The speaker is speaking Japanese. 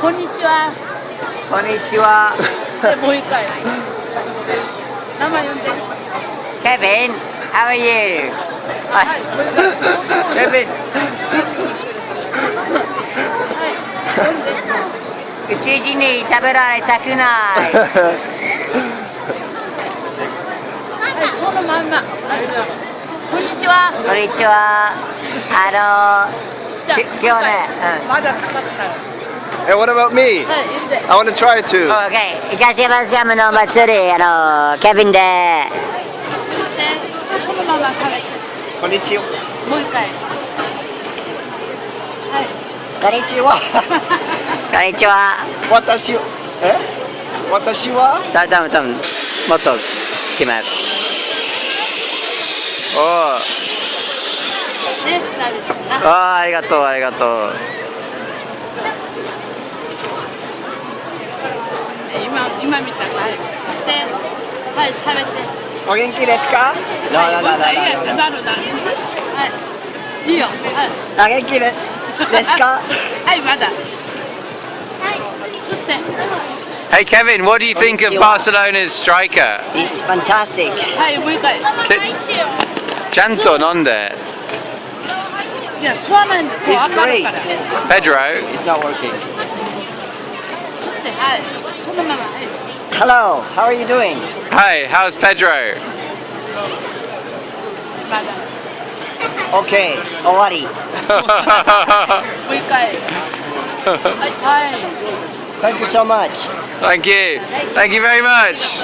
こんにちは。こんにちは。でもう一回。名前呼んで。Kevin, how are you? はい。Kevin. はい。呼んで。宇宙人に食べられたくない。はい、そのまんま。はい。こんにちは。こんにちは。今日ね、まだ高かった。Hey, what about me? はい、呼んで。I want to try too. OK、東の祭り、ケビンで。知って。そのまま喋って。こんにちは。もう一回。はい。こんにちは。こんにちは。私は多分もっと来ます。おー。ね、サービスな。ありがとう、ありがとう。今見た。はい。知って。はい、喋って。お元気ですか？なる。はい。いいよ。はい。お元気ですか？はい、まだ。はい。吸って。Hey Kevin, what do you think of Barcelona's striker? It's fantastic. はい、もう一回。ちゃんと飲んで。いや、吸わないんで。He's great. Pedro, It's not working. 吸って、はい。そのまま。はい。Hello, how are you doing? hi, how's Pedro? まだ。Okay, 終わり。もう一回。はい。Thank you so much. Thank you very much.